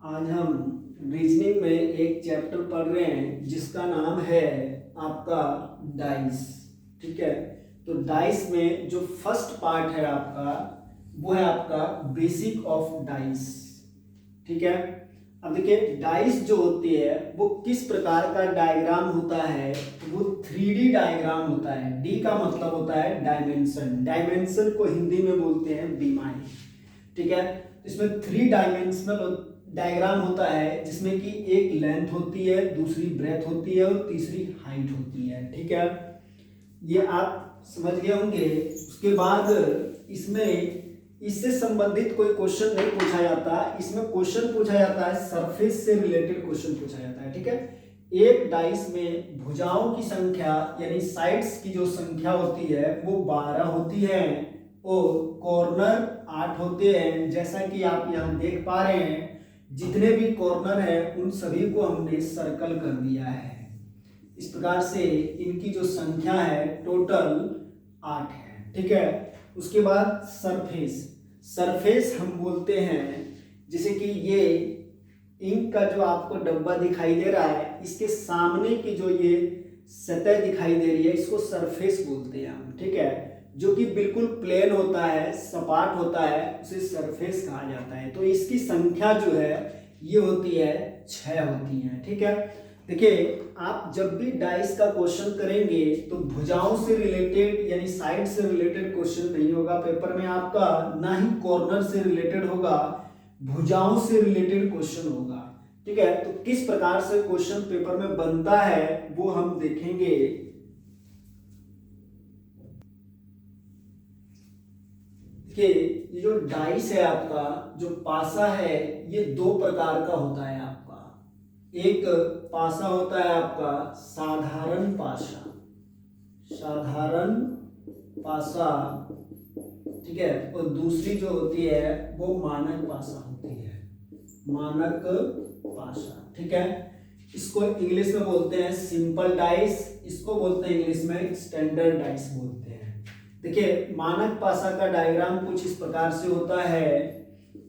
आज हम रीजनिंग में एक चैप्टर पढ़ रहे हैं जिसका नाम है आपका डाइस। ठीक है, तो डाइस में जो फर्स्ट पार्ट है आपका वो है आपका बेसिक ऑफ डाइस। ठीक है, अब देखिए डाइस जो होती है वो किस प्रकार का डायग्राम होता है, वो 3D डायग्राम होता है। डी का मतलब होता है डायमेंशन, डायमेंशन को हिंदी में बोलते हैं बीमारी। ठीक है, इसमें 3 डायमेंशनल डायग्राम होता है जिसमें कि एक लेंथ होती है, दूसरी ब्रेथ होती है और तीसरी हाइट होती है। ठीक है, ये आप समझ गए होंगे। उसके बाद इसमें इससे संबंधित कोई क्वेश्चन नहीं पूछा जाता, इसमें क्वेश्चन पूछा जाता है सरफेस से रिलेटेड क्वेश्चन पूछा जाता है। ठीक है, एक डाइस में भुजाओं की संख्या यानी साइड्स की जो संख्या होती है वो 12 होती है और कॉर्नर 8 होते हैं। जैसा कि आप यहाँ देख पा रहे हैं, जितने भी कॉर्नर हैं उन सभी को हमने सर्कल कर दिया है। इस प्रकार से इनकी जो संख्या है टोटल 8 है। ठीक है, उसके बाद सरफेस, सरफेस हम बोलते हैं जैसे कि ये इंक का जो आपको डब्बा दिखाई दे रहा है, इसके सामने की जो ये सतह दिखाई दे रही है इसको सरफेस बोलते हैं हम। ठीक है, जो कि बिल्कुल प्लेन होता है, सपाट होता है, उसे सरफेस कहा जाता है। तो इसकी संख्या जो है ये होती है 6 होती है। ठीक है, देखिए आप जब भी डाइस का क्वेश्चन करेंगे तो भुजाओं से रिलेटेड यानी साइड से रिलेटेड क्वेश्चन नहीं होगा पेपर में आपका, ना ही कॉर्नर से रिलेटेड होगा, भुजाओं से रिलेटेड क्वेश्चन होगा। ठीक है, तो किस प्रकार से क्वेश्चन पेपर में बनता है वो हम देखेंगे। देखिए ये जो डाइस है आपका, जो पासा है, ये 2 प्रकार का होता है आपका। एक पासा होता है आपका साधारण पासा, साधारण पासा। ठीक है, और दूसरी जो होती है वो मानक पासा होती है, मानक पासा। ठीक है, इसको इंग्लिश में बोलते हैं सिंपल डाइस, इसको बोलते हैं इंग्लिश में स्टैंडर्ड डाइस बोलते हैं। देखिए मानक पासा का डायग्राम कुछ इस प्रकार से होता है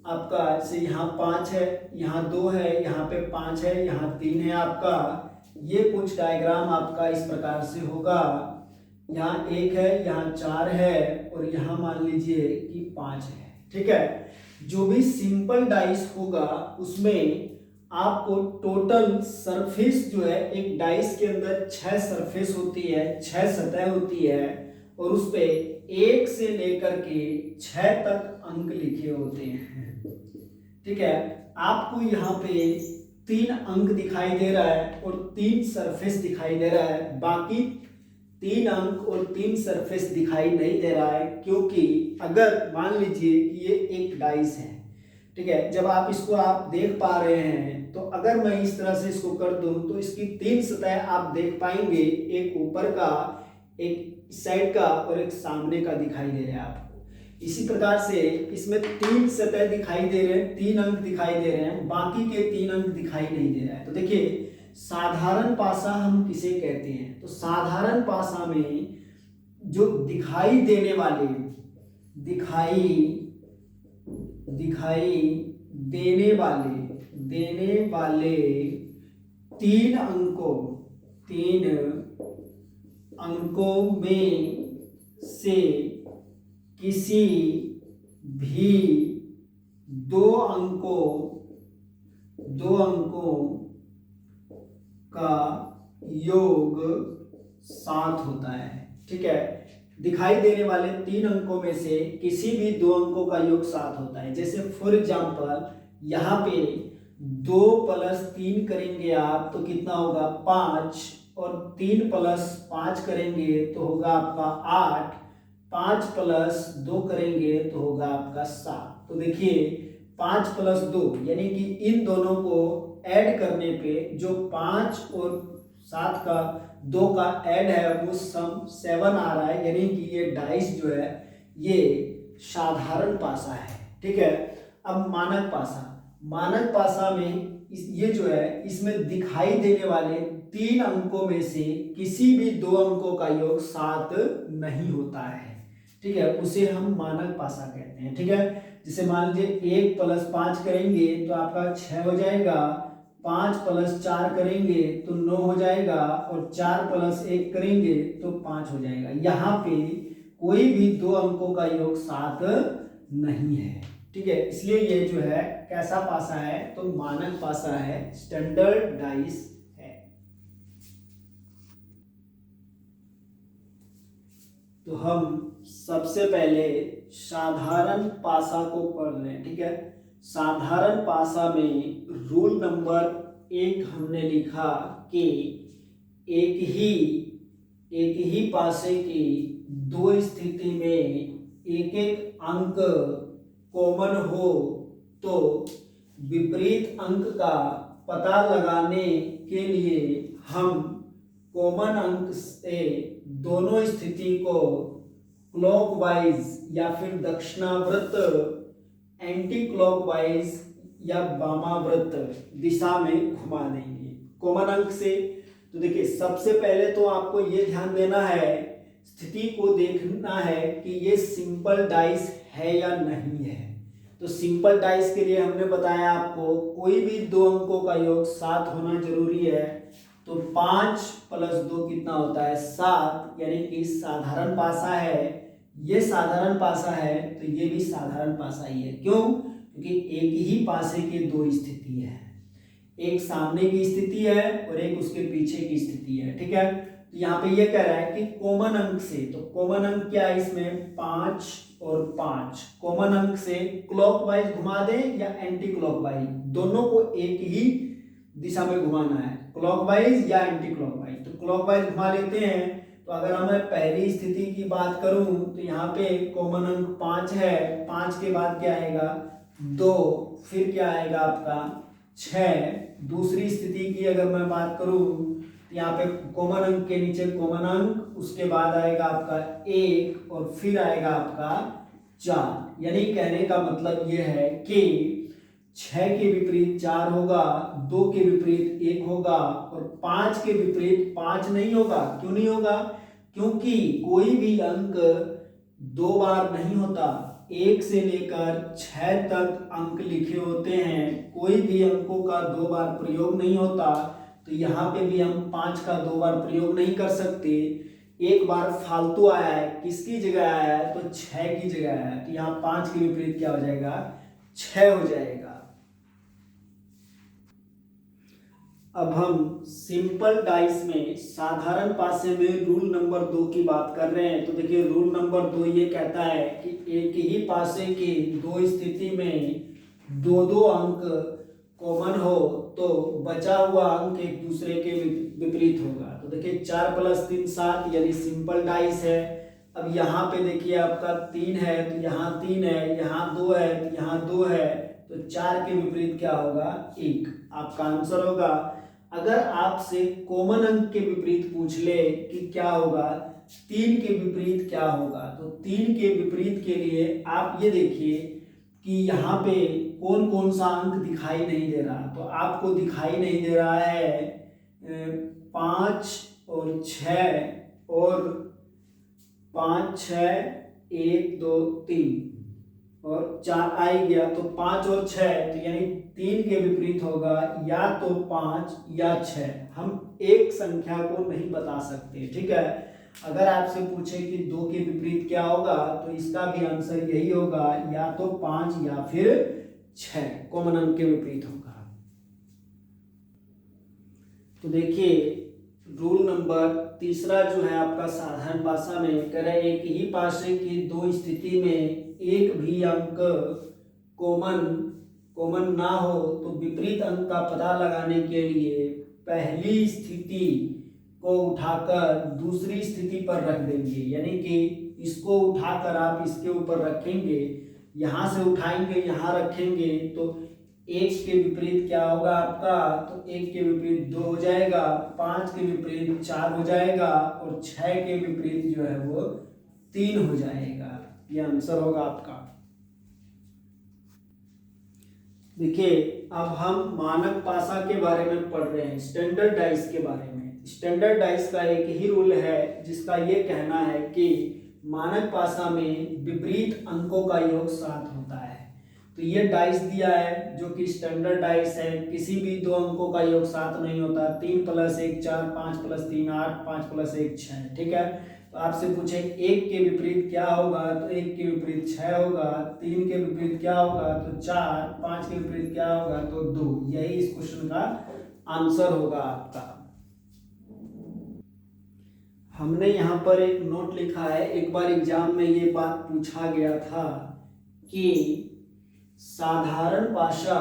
आपका, जैसे यहाँ 5 है, यहाँ 2 है, यहाँ पे 5 है, यहाँ 3 है आपका। ये कुछ डायग्राम आपका इस प्रकार से होगा, यहाँ 1 है, यहाँ 4 है और यहाँ मान लीजिए कि 5 है। ठीक है, जो भी सिंपल डाइस होगा उसमें आपको टोटल सरफेस जो है, एक डाइस के अंदर 6 सरफेस होती है, 6 सतह होती है और उस पे 1 से लेकर के 6 तक अंक लिखे होते हैं। ठीक है, आपको यहाँ पे 3 अंक दिखाई दे रहा है और 3 सरफेस दिखाई दे रहा है, बाकी 3 अंक और 3 सरफेस दिखाई नहीं दे रहा है, क्योंकि अगर मान लीजिए कि ये एक डाइस है। ठीक है, जब आप इसको आप देख पा रहे हैं तो अगर मैं इस तरह से इसको कर दूं तो इसकी 3 सतह आप देख पाएंगे, एक ऊपर का, एक साइड का और एक सामने का दिखाई दे रहा है आपको। इसी प्रकार से इसमें 3 सतह दिखाई दे रहे हैं, 3 अंक दिखाई दे रहे हैं, बाकी के 3 अंक दिखाई नहीं दे रहा है। तो देखिए साधारण पासा हम किसे कहते हैं, तो साधारण पासा में जो दिखाई देने वाले, दिखाई देने वाले 3 अंकों में से किसी भी दो अंकों का योग 7 होता है। ठीक है, दिखाई देने वाले 3 अंकों में से किसी भी 2 अंकों का योग 7 होता है। जैसे फॉर एग्जांपल यहाँ पे 2 + 3 करेंगे आप तो कितना होगा 5, और 3 + 5 करेंगे तो होगा आपका 8, 5 + 2 करेंगे तो होगा आपका 7। तो देखिए 5 + 2 यानी कि इन दोनों को ऐड करने पे जो 5 और 7 का 2 का ऐड है वो सम 7 आ रहा है, यानी कि ये डाइस जो है ये साधारण पासा है। ठीक है, अब मानक पासा में ये जो है इसमें दिखाई देने वाले 3 अंकों में से किसी भी 2 अंकों का योग 7 नहीं होता है। ठीक है, उसे हम मानक पासा कहते हैं। ठीक है, जैसे मान लीजिए 1 + 5 करेंगे तो आपका 6 हो जाएगा, 5 + 4 करेंगे तो 9 हो जाएगा, और 4 + 1 करेंगे तो 5 हो जाएगा। यहाँ पे कोई भी दो अंकों का योग 7 नहीं है, ठीक है। इसलिए ये जो है कैसा पासा है, तो मानक पासा है, स्टैंडर्ड डाइस है। तो हम सबसे पहले साधारण पासा को पढ़ रहे हैं, ठीक है। साधारण पासा में रूल नंबर 1 हमने लिखा कि एक ही पासे की दो स्थिति में एक एक अंक कॉमन हो तो विपरीत अंक का पता लगाने के लिए हम कॉमन अंक से दोनों स्थिति को क्लॉकवाइज या फिर दक्षिणावर्त, एंटी क्लॉकवाइज या वामावर्त दिशा में घुमा देंगे कॉमन अंक से। तो देखिए सबसे पहले तो आपको ये ध्यान देना है, स्थिति को देखना है कि ये सिंपल डाइस है या नहीं है। तो सिंपल डाइस के लिए हमने बताया आपको कोई भी दो अंकों का योग 7 होना जरूरी है। तो 5 + 2 कितना होता है, 7, यानी कि साधारण पासा है। ये साधारण पासा है तो ये भी साधारण पासा ही है। क्यों? क्योंकि एक ही पासे के दो स्थिति है, एक सामने की स्थिति है और एक उसके पीछे की स्थिति है, ठीक है। तो यहाँ पे ये कह रहा है कि कॉमन अंक से, तो कॉमन अंक क्या है इसमें, 5 और 5, कॉमन अंक से क्लॉकवाइज घुमा दें या एंटी क्लॉकवाइज, दोनों को एक ही दिशा में घुमाना है, क्लॉकवाइज या एंटी क्लॉकवाइज। तो क्लॉकवाइज घुमा लेते हैं। तो अगर मैं पहली स्थिति की बात करूं तो यहाँ पे कॉमन अंक 5 है, 5 के बाद क्या आएगा, 2, फिर क्या आएगा आपका 6। दूसरी स्थिति की अगर मैं बात करूं तो यहाँ पे कॉमन अंक के नीचे कॉमन अंक, उसके बाद आएगा आपका 1 और फिर आएगा आपका 4। यानी कहने का मतलब ये है कि 6 के विपरीत 4 होगा, 2 के विपरीत 1 होगा और 5 के विपरीत 5 नहीं होगा। क्यों नहीं होगा? क्योंकि कोई भी अंक 2 बार नहीं होता। 1 से लेकर 6 तक अंक लिखे होते हैं, कोई भी अंकों का 2 बार प्रयोग नहीं होता। तो यहाँ पे भी हम 5 का 2 बार प्रयोग नहीं कर सकते। एक बार फालतू आया है, किसकी जगह आया है, तो 6 की जगह आया है। तो यहाँ 5 के विपरीत क्या हो जाएगा, 6 हो जाएगा। अब हम सिंपल डाइस में साधारण पासे में रूल नंबर 2 की बात कर रहे हैं। तो देखिए रूल नंबर 2 ये कहता है कि एक ही पासे की दो स्थिति में दो दो अंक कॉमन हो तो बचा हुआ अंक एक दूसरे के विपरीत होगा। तो देखिए 4 + 3 7, यानी सिंपल डाइस है। अब यहाँ पे देखिए आपका 3 है तो यहाँ 3 है, यहाँ 2 है तो यहाँ 2 है, तो 4 के विपरीत क्या होगा, 1। आपका आंसर होगा। अगर आपसे कॉमन अंक के विपरीत पूछ ले कि क्या होगा, 3 के विपरीत क्या होगा, तो 3 के विपरीत के लिए आप ये देखिए कि यहाँ पे कौन कौन सा अंक दिखाई नहीं दे रहा। तो आपको दिखाई नहीं दे रहा है 5 और 6 और 5 6 1 2 3 और 4 आ ही गया। तो 5 और 6, तो यानी 3 के विपरीत होगा या तो 5 या 6। हम एक संख्या को नहीं बता सकते, ठीक है। अगर आपसे पूछे कि 2 के विपरीत क्या होगा, तो इसका भी आंसर यही होगा, या तो 5 या फिर 6 कॉमन अंक के विपरीत होगा। तो देखिए रूल नंबर 3 जो है आपका साधारण भाषा में कह रहा है एक ही पासे की दो स्थिति में एक भी अंक कॉमन ना हो तो विपरीत अंक का पता लगाने के लिए पहली स्थिति को उठाकर दूसरी स्थिति पर रख देंगे। यानी कि इसको उठाकर आप इसके ऊपर रखेंगे, यहाँ से उठाएंगे यहाँ रखेंगे, तो 1 के विपरीत क्या होगा आपका, तो 1 के विपरीत 2 हो जाएगा, 5 के विपरीत 4 हो जाएगा और 6 के विपरीत जो है वो 3 हो जाएगा। ये आंसर होगा आपका। देखिए अब हम मानक पासा के बारे में पढ़ रहे हैं, स्टैंडर्ड डाइस के बारे में। स्टैंडर्ड डाइस का एक ही रूल है जिसका ये कहना है कि मानक पासा में विपरीत अंकों का योग 7 होता है। तो ये डाइस दिया है जो कि स्टैंडर्ड डाइस है, किसी भी दो अंकों का योग 7 नहीं होता। 3 + 1 4, 5 + 3 8, 5 + 1 6, ठीक है। तो आपसे पूछे 1 के विपरीत क्या होगा, तो 1 के विपरीत 6 होगा, 3 के विपरीत क्या होगा तो 4, 5 के विपरीत क्या होगा तो 2। यही इस क्वेश्चन का आंसर होगा आपका। हमने यहाँ पर एक नोट लिखा है, एक बार एग्जाम में ये बात पूछा गया था कि साधारण पासा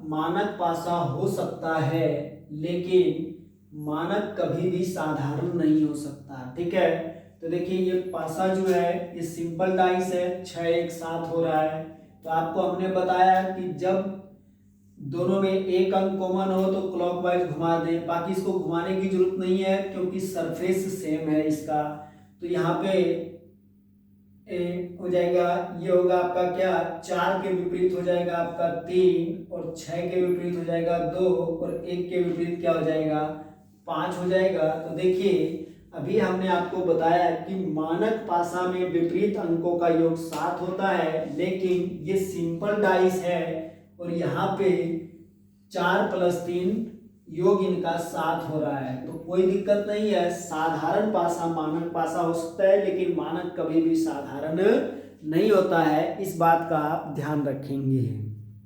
मानक पासा हो सकता है, लेकिन मानक कभी भी साधारण नहीं हो सकता, ठीक है। तो देखिए ये पासा जो है ये सिंपल डाइस है, 6 1 7 हो रहा है। तो आपको हमने बताया कि जब दोनों में एक अंक कॉमन हो तो क्लॉकवाइज घुमा दें, बाकी इसको घुमाने की जरूरत नहीं है क्योंकि सरफेस सेम है इसका। तो यहाँ पे हो जाएगा, ये होगा आपका क्या, 4 के विपरीत हो जाएगा आपका 3, और 6 के विपरीत हो जाएगा 2, और 1 के विपरीत क्या हो जाएगा 5 हो जाएगा। तो देखिए अभी हमने आपको बताया कि मानक पासा में विपरीत अंकों का योग 7 होता है, लेकिन ये सिंपल डाइस है और यहाँ पे 4 + 3 योग इनका 7 हो रहा है। तो कोई दिक्कत नहीं है, साधारण पासा मानक पासा हो सकता है, लेकिन मानक कभी भी साधारण नहीं होता है। इस बात का आप ध्यान रखेंगे।